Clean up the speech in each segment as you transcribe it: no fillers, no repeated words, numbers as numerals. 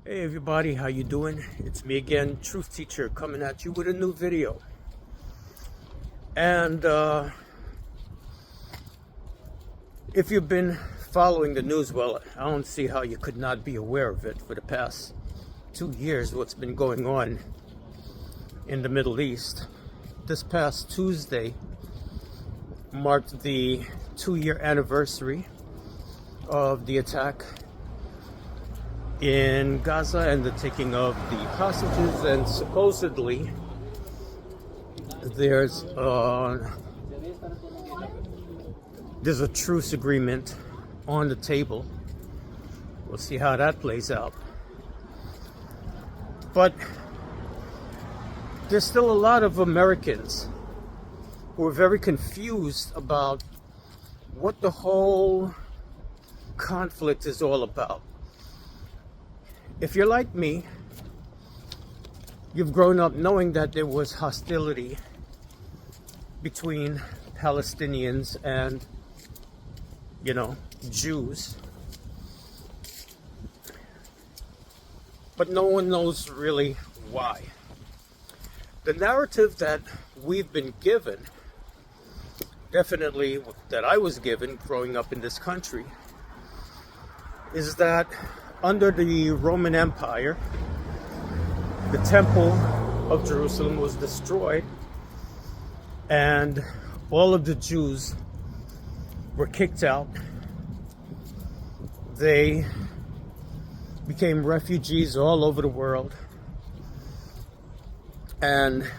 Hey everybody, how you doing? It's me again, Truth Teacher, coming at you with a new video. And if you've been following the news, well, I don't see how you could not be aware of it for the past 2 years, what's been going on in the Middle East. This past Tuesday marked the 2-year anniversary of the attack in Gaza and the taking of the hostages, and supposedly there's a truce agreement on the table. We'll see how that plays out. But there's still a lot of Americans who are very confused about what the whole conflict is all about. If you're like me, you've grown up knowing that there was hostility between Palestinians and, Jews. But no one knows really why. The narrative that we've been given, definitely that I was given growing up in this country, is that under the Roman Empire, the Temple of Jerusalem was destroyed and all of the Jews were kicked out. They became refugees all over the world, and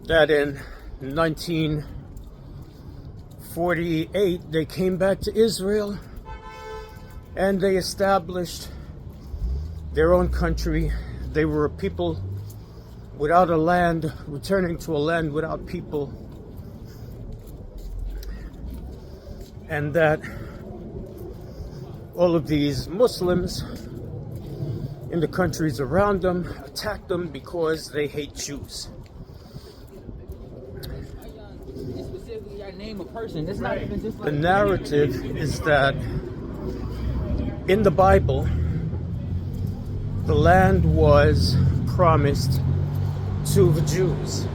that in 1948 they came back to Israel and they established their own country. They were a people without a land, returning to a land without people. And that all of these Muslims in the countries around them attacked them because they hate Jews. The narrative is that in the Bible, the land was promised to the Jews,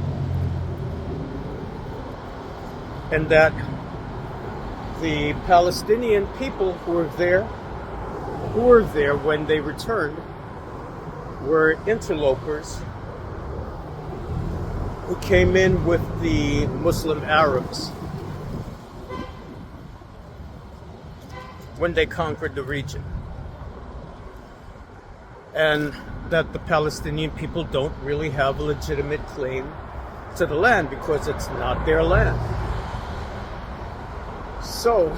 and that the Palestinian people who were there when they returned were interlopers who came in with the Muslim Arabs when they conquered the region, and that the Palestinian people don't really have a legitimate claim to the land because it's not their land. So,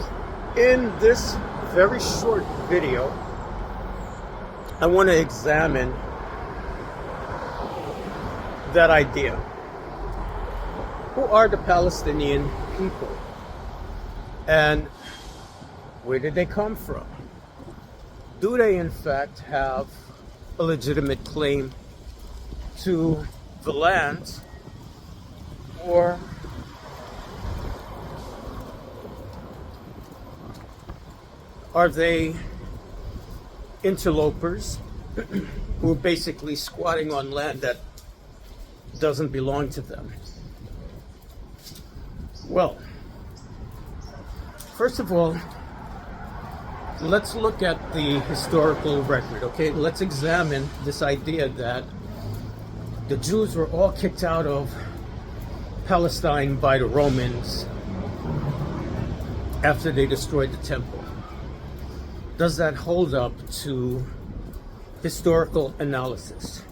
in this very short video, I want to examine that idea. Who are the Palestinian people? And where did they come from? Do they in fact have a legitimate claim to the land, or are they interlopers who are basically squatting on land that doesn't belong to them? Well, first of all, let's look at the historical record, okay? Let's examine this idea that the Jews were all kicked out of Palestine by the Romans after they destroyed the temple. Does that hold up to historical analysis?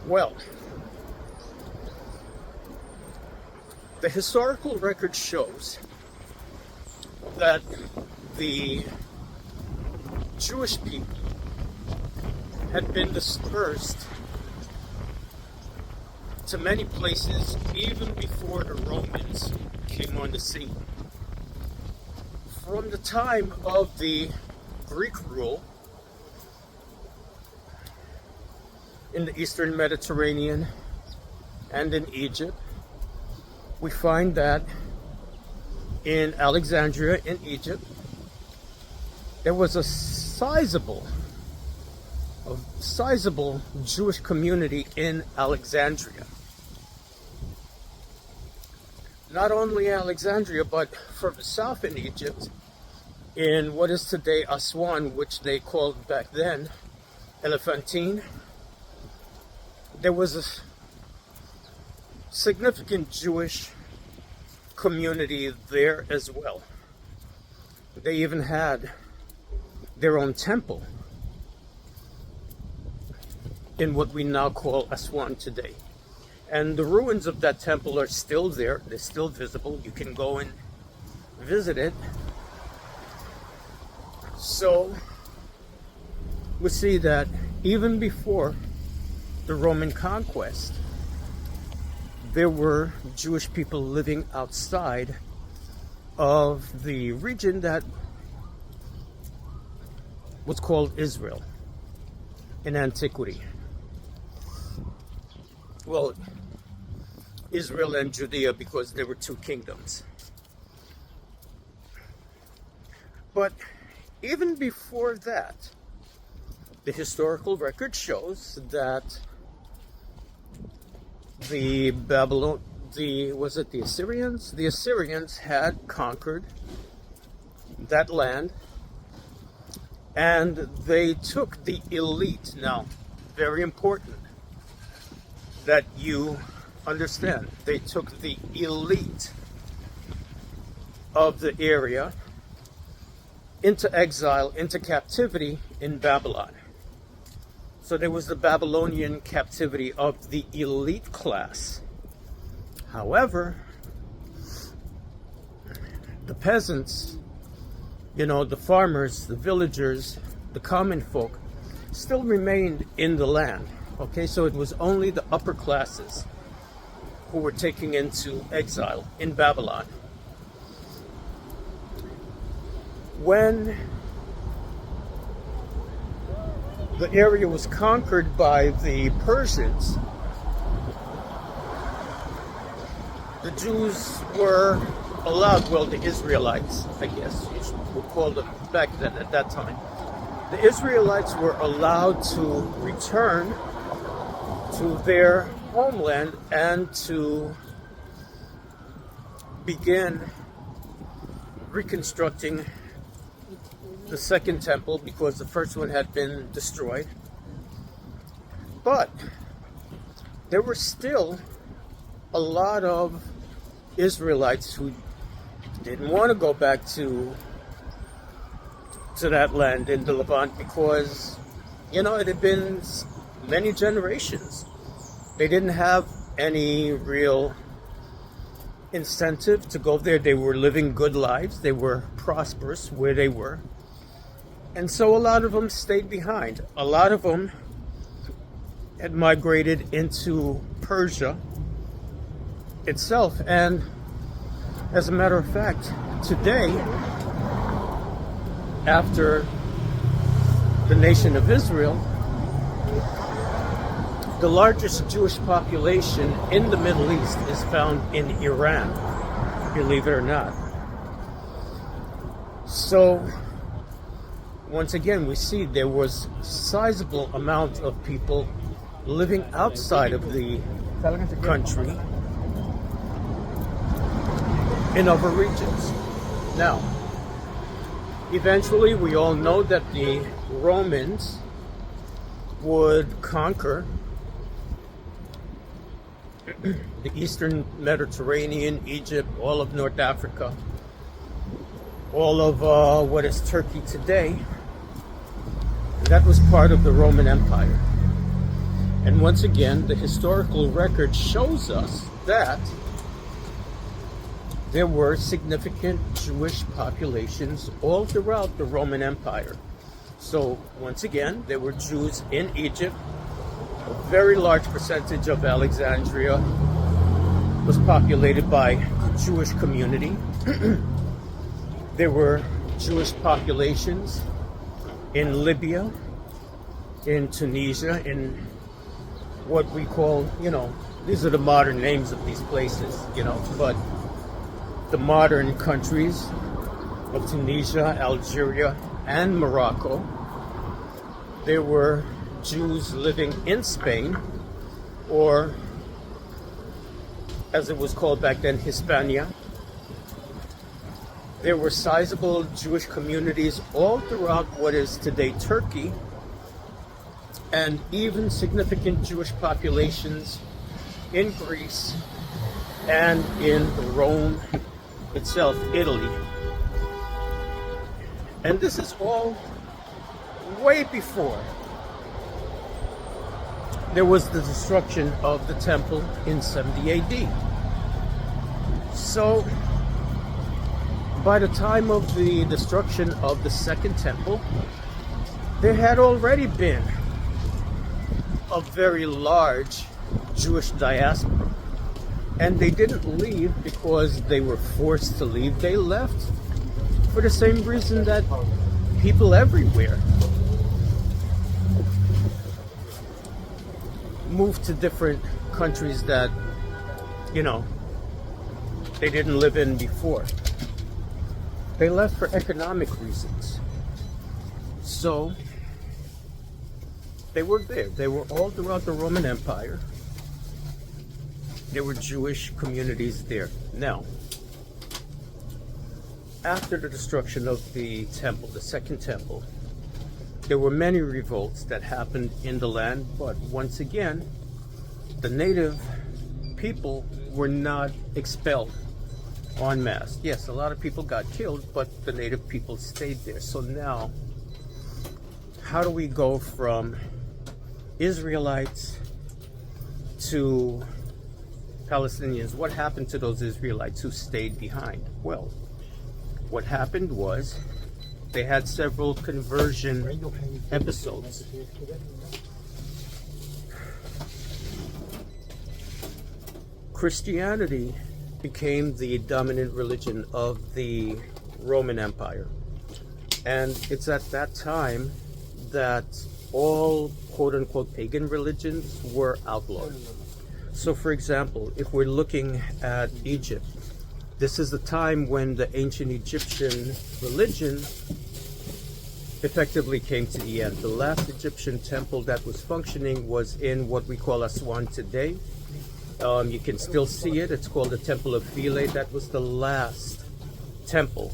Well, the historical record shows that the Jewish people had been dispersed to many places even before the Romans came on the scene. From the time of the Greek rule in the Eastern Mediterranean and in Egypt, we find that in Alexandria in Egypt, there was a sizable a sizable Jewish community in Alexandria. Not only Alexandria, but further south in Egypt, in what is today Aswan, which they called back then Elephantine, there was a significant Jewish community there as well. They even had their own temple in what we now call Aswan today. And the ruins of that temple are still there. They're still visible. You can go and visit it. So we see that even before the Roman conquest, there were Jewish people living outside of the region that was called Israel in antiquity. Well, Israel and Judea, because there were two kingdoms. But even before that, the historical record shows that the Assyrians? The Assyrians had conquered that land, and they took the elite. Now, very important that you understand, they took the elite of the area into exile, into captivity in Babylon. So there was the Babylonian captivity of the elite class. However, the peasants, the farmers, the villagers, the common folk, still remained in the land. Okay, so it was only the upper classes who were taken into exile in Babylon. When the area was conquered by the Persians, the Jews were allowed, well, the Israelites, I guess you would call them back then at that time. The Israelites were allowed to return to their homeland and to begin reconstructing the second temple, because the first one had been destroyed. But there were still a lot of Israelites who didn't want to go back to that land in the Levant, because it had been many generations. They didn't have any real incentive to go there. They were living good lives. They were prosperous where they were. And so a lot of them stayed behind. A lot of them had migrated into Persia itself. And as a matter of fact, today, after the nation of Israel, the largest Jewish population in the Middle East is found in Iran, believe it or not. So, once again, we see there was a sizable amount of people living outside of the country in other regions. Now, eventually we all know that the Romans would conquer the Eastern Mediterranean, Egypt, all of North Africa, all of what is Turkey today. That was part of the Roman Empire. And once again, the historical record shows us that there were significant Jewish populations all throughout the Roman Empire. So once again, there were Jews in Egypt. A very large percentage of Alexandria was populated by the Jewish community. There were Jewish populations in Libya, in Tunisia, in what we call, these are the modern names of these places, but the modern countries of Tunisia, Algeria, and Morocco. There were Jews living in Spain, or as it was called back then, Hispania. There were sizable Jewish communities all throughout what is today Turkey, and even significant Jewish populations in Greece and in Rome itself, Italy. And this is all way before there was the destruction of the temple in 70 AD. So by the time of the destruction of the second temple, there had already been a very large Jewish diaspora. And they didn't leave because they were forced to leave. They left for the same reason that people everywhere moved to different countries that, they didn't live in before. They left for economic reasons. So they were there. They were all throughout the Roman Empire. There were Jewish communities there. Now, after the destruction of the temple, the second temple, there were many revolts that happened in the land, but once again, the native people were not expelled en masse. Yes, a lot of people got killed, but the native people stayed there. So now, how do we go from Israelites to Palestinians? What happened to those Israelites who stayed behind? Well, what happened was they had several conversion episodes. Christianity became the dominant religion of the Roman Empire. And it's at that time that all quote-unquote pagan religions were outlawed. So for example, if we're looking at Egypt, this is the time when the ancient Egyptian religion effectively came to the end. The last Egyptian temple that was functioning was in what we call Aswan today. You can still see it. It's called the Temple of Philae. That was the last temple.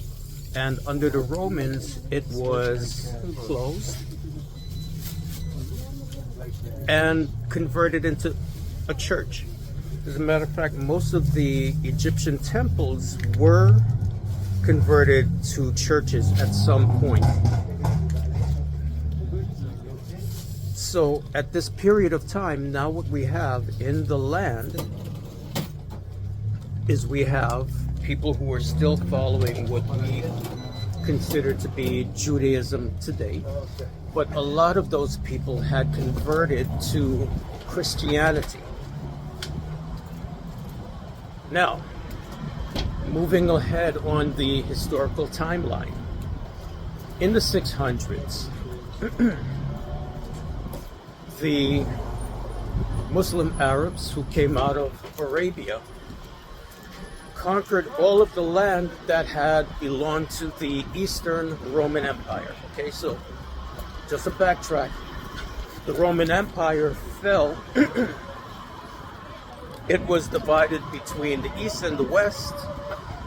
And under the Romans, it was closed and converted into a church. As a matter of fact, most of the Egyptian temples were converted to churches at some point. So at this period of time, now what we have in the land is we have people who are still following what we consider to be Judaism today. But a lot of those people had converted to Christianity. Now, moving ahead on the historical timeline, in the 600s, the Muslim Arabs who came out of Arabia conquered all of the land that had belonged to the Eastern Roman Empire. Okay, so just to backtrack, the Roman Empire fell. It was divided between the East and the West,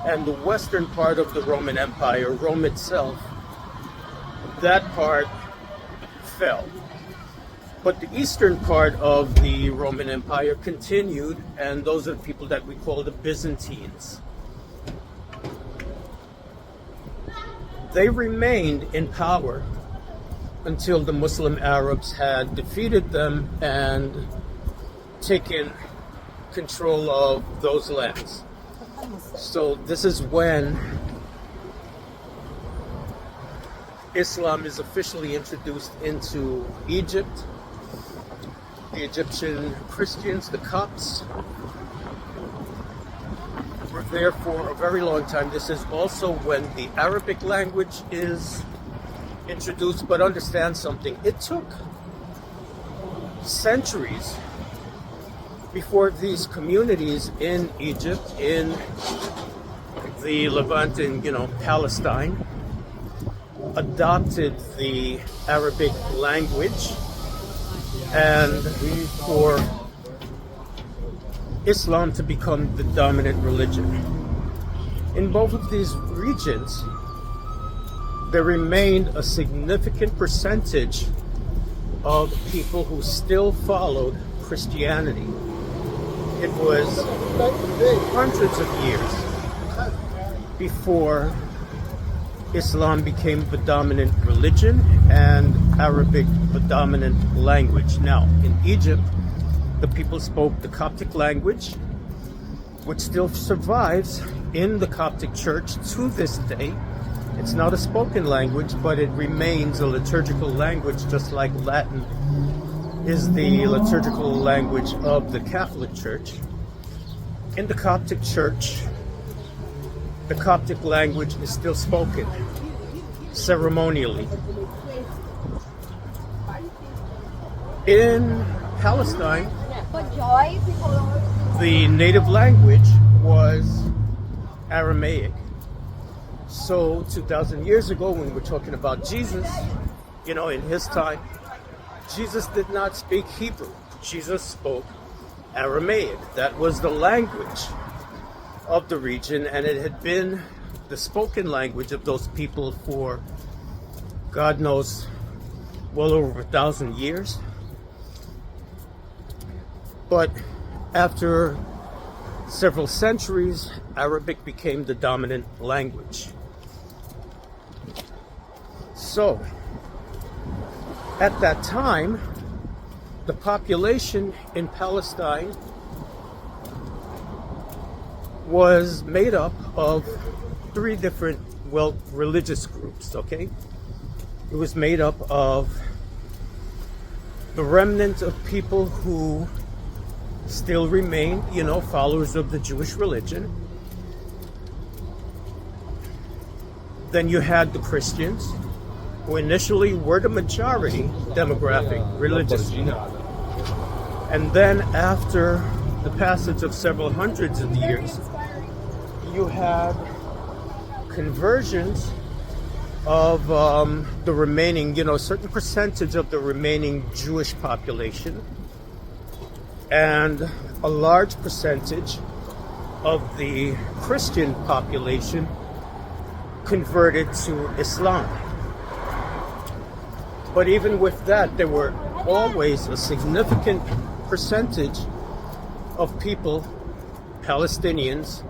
and the western part of the Roman Empire, Rome itself, that part fell. But the eastern part of the Roman Empire continued, and those are the people that we call the Byzantines. They remained in power until the Muslim Arabs had defeated them and taken control of those lands. So this is when Islam is officially introduced into Egypt. The Egyptian Christians, the Copts, were there for a very long time. This is also when the Arabic language is introduced. But understand something, it took centuries before these communities in Egypt, in the Levant, in Palestine, adopted the Arabic language and for Islam to become the dominant religion. In both of these regions, there remained a significant percentage of people who still followed Christianity. It was hundreds of years before Islam became the dominant religion and Arabic the dominant language. Now, in Egypt, the people spoke the Coptic language, which still survives in the Coptic Church to this day. It's not a spoken language, but it remains a liturgical language, just like Latin is the liturgical language of the Catholic Church. In the Coptic Church, the Coptic language is still spoken ceremonially. In Palestine, the native language was Aramaic. So 2,000 years ago, when we're talking about Jesus, in his time, Jesus did not speak Hebrew. Jesus spoke Aramaic. That was the language of the region, and it had been the spoken language of those people for, God knows, well over 1,000 years. But after several centuries, Arabic became the dominant language. So, at that time, the population in Palestine was made up of three different, religious groups, okay? It was made up of the remnant of people who still remain, followers of the Jewish religion. Then you had the Christians, who initially were the majority demographic religiously. And then after the passage of several hundreds of years, you had conversions of the remaining, a certain percentage of the remaining Jewish population, and a large percentage of the Christian population converted to Islam. But even with that, there were always a significant percentage of people, Palestinians,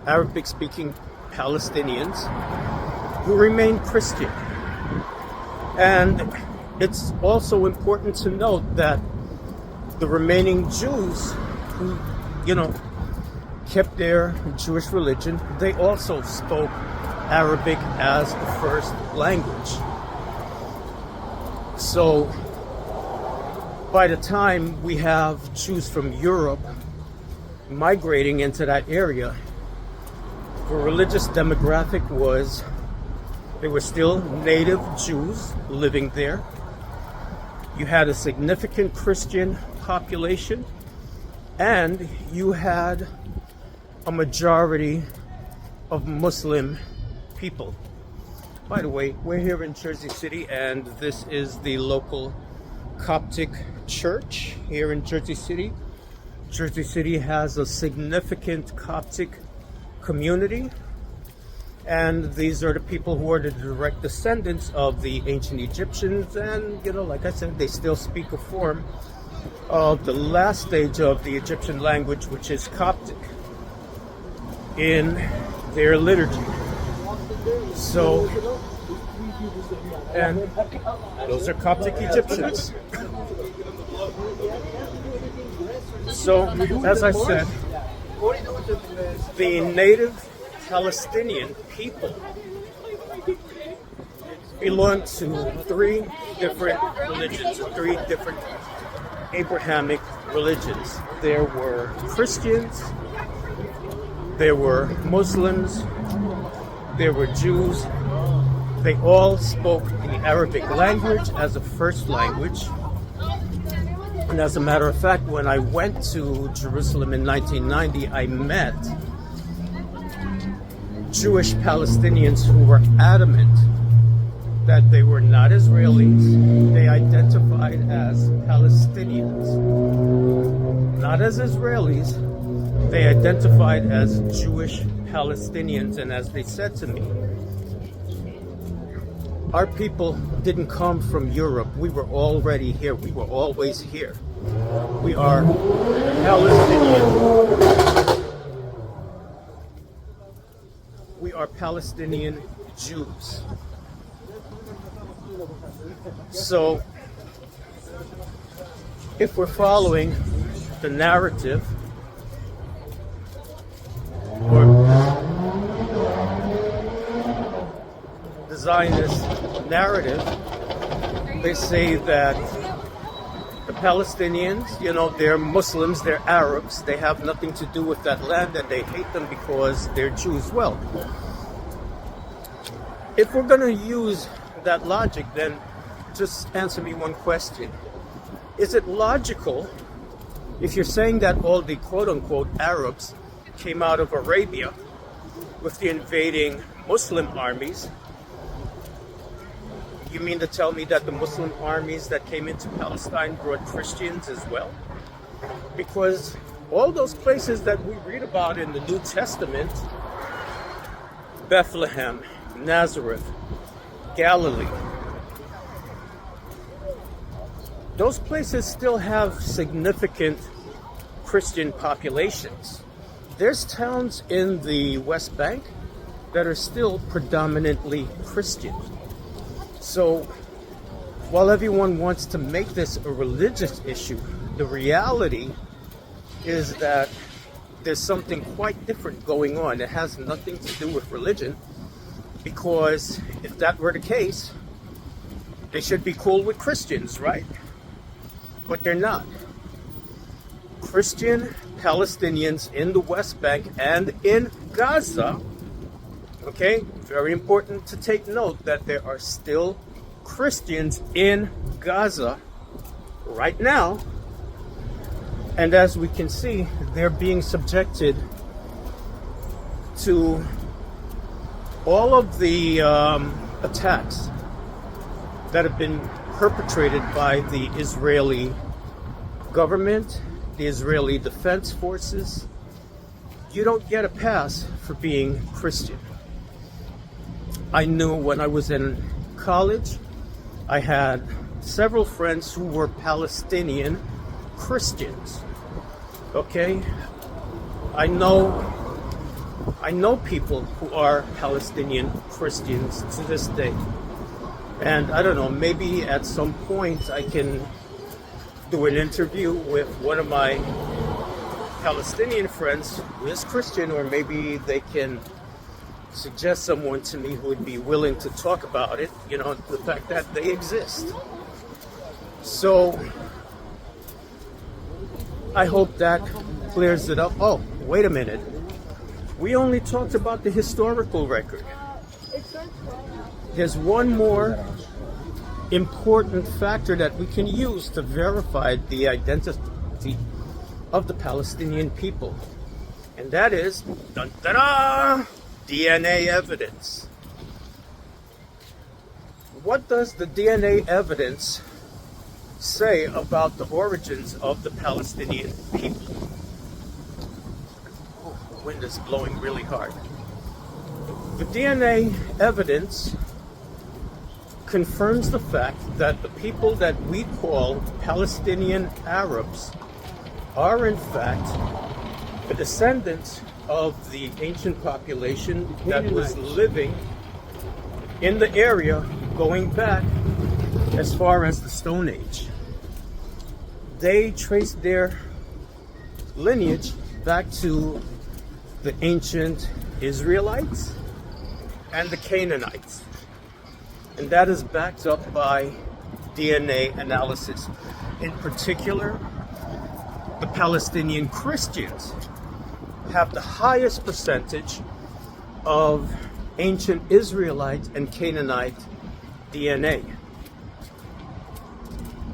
Arabic-speaking Palestinians, who remained Christian. And it's also important to note that the remaining Jews who, kept their Jewish religion, they also spoke Arabic as the first language. So by the time we have Jews from Europe migrating into that area, the religious demographic was, there were still native Jews living there. You had a significant Christian population, and you had a majority of Muslim people. By the way, we're here in Jersey City, and this is the local Coptic church here in Jersey City. Jersey City has a significant Coptic community, and these are the people who are the direct descendants of the ancient Egyptians, and like I said, they still speak a form of the last stage of the Egyptian language, which is Coptic, in their liturgy. So, and those are Coptic Egyptians. So, as I said, the native Palestinian people belong to three different religions, three different Abrahamic religions. There were Christians, there were Muslims, there were Jews. They all spoke the Arabic language as a first language. And as a matter of fact, when I went to Jerusalem in 1990, I met Jewish Palestinians who were adamant that they were not Israelis. They identified as Palestinians. as Israelis, they identified as Jewish Palestinians, and as they said to me, our people didn't come from Europe. We were already here. We were always here. We are Palestinian. We are Palestinian Jews. So, if we're following the narrative, or the Zionist narrative, they say that the Palestinians, they're Muslims, they're Arabs, they have nothing to do with that land, and they hate them because they're Jews. Well, if we're going to use that logic, then just answer me one question. Is it logical, if you're saying that all the quote-unquote Arabs came out of Arabia with the invading Muslim armies, you mean to tell me that the Muslim armies that came into Palestine brought Christians as well? Because all those places that we read about in the New Testament, Bethlehem, Nazareth, Galilee, those places still have significant Christian populations. There's towns in the West Bank that are still predominantly Christian. So, while everyone wants to make this a religious issue, the reality is that there's something quite different going on. It has nothing to do with religion, because if that were the case, they should be cool with Christians, right? But they're not. Christian Palestinians in the West Bank and in Gaza, okay, very important to take note that there are still Christians in Gaza right now, and as we can see, they're being subjected to all of the attacks that have been perpetrated by the Israeli government, the Israeli Defense Forces. You don't get a pass for being Christian. I knew when I was in college, I had several friends who were Palestinian Christians. Okay? I know people who are Palestinian Christians to this day. And I don't know, maybe at some point I can do an interview with one of my Palestinian friends who is Christian, or maybe they can suggest someone to me who would be willing to talk about it, the fact that they exist. So I hope that clears it up. Oh, wait a minute. We only talked about the historical record. There's one more important factor that we can use to verify the identity of the Palestinian people. And that is, dun, dun, dun, DNA evidence. What does the DNA evidence say about the origins of the Palestinian people? Oh, the wind is blowing really hard. The DNA evidence confirms the fact that the people that we call Palestinian Arabs are in fact the descendants of the ancient population that was living in the area going back as far as the Stone Age. They traced their lineage back to the ancient Israelites and the Canaanites. And that is backed up by DNA analysis. In particular, the Palestinian Christians have the highest percentage of ancient Israelite and Canaanite DNA,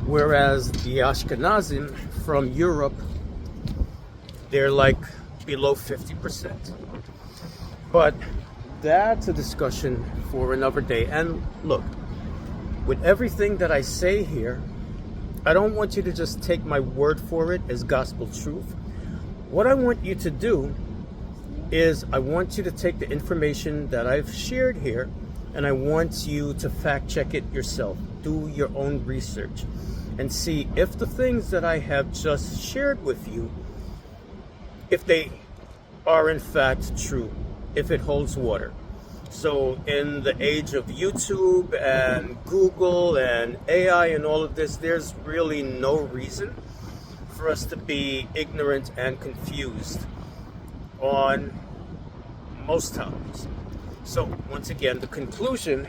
whereas the Ashkenazim from Europe, they're like below 50%. But that's a discussion for another day. And look, with everything that I say here, I don't want you to just take my word for it as gospel truth. What I want you to do is I want you to take the information that I've shared here, and I want you to fact check it yourself. Do your own research and see if the things that I have just shared with you, if they are in fact true, if it holds water. So in the age of YouTube and Google and AI and all of this, there's really no reason for us to be ignorant and confused on most topics. So once again, the conclusion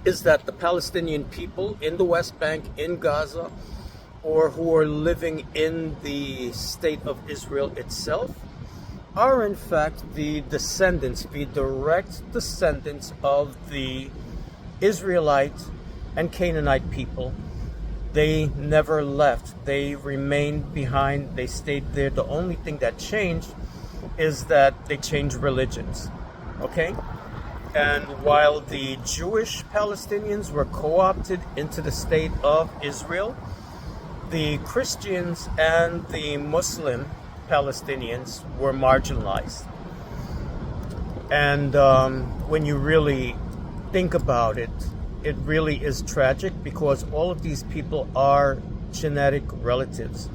is that the Palestinian people in the West Bank, in Gaza, or who are living in the state of Israel itself, are in fact the descendants, the direct descendants of the Israelite and Canaanite people. They never left. They remained behind. They stayed there. The only thing that changed is that they changed religions. Okay? And while the Jewish Palestinians were co-opted into the state of Israel, the Christians and the Muslim Palestinians were marginalized. And when you really think about it, it really is tragic, because all of these people are genetic relatives.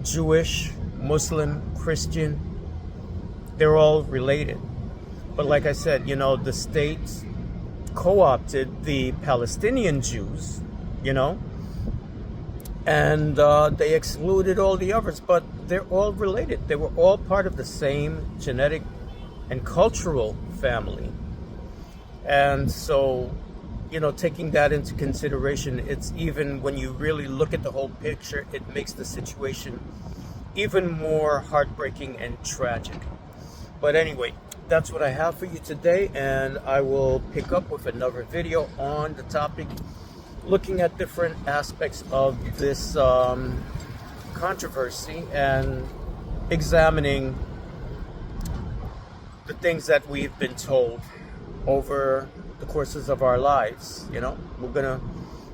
Jewish, Muslim, Christian, they're all related. But like I said, the states co-opted the Palestinian Jews, and they excluded all the others, but they're all related. They were all part of the same genetic and cultural family. And so, taking that into consideration, it's even when you really look at the whole picture, it makes the situation even more heartbreaking and tragic. But anyway, that's what I have for you today, and I will pick up with another video on the topic, looking at different aspects of this controversy and examining the things that we've been told over the courses of our lives. We're going to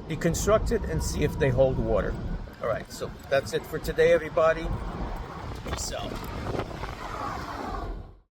deconstruct it and see if they hold water. All right, so that's it for today, everybody. Peace out.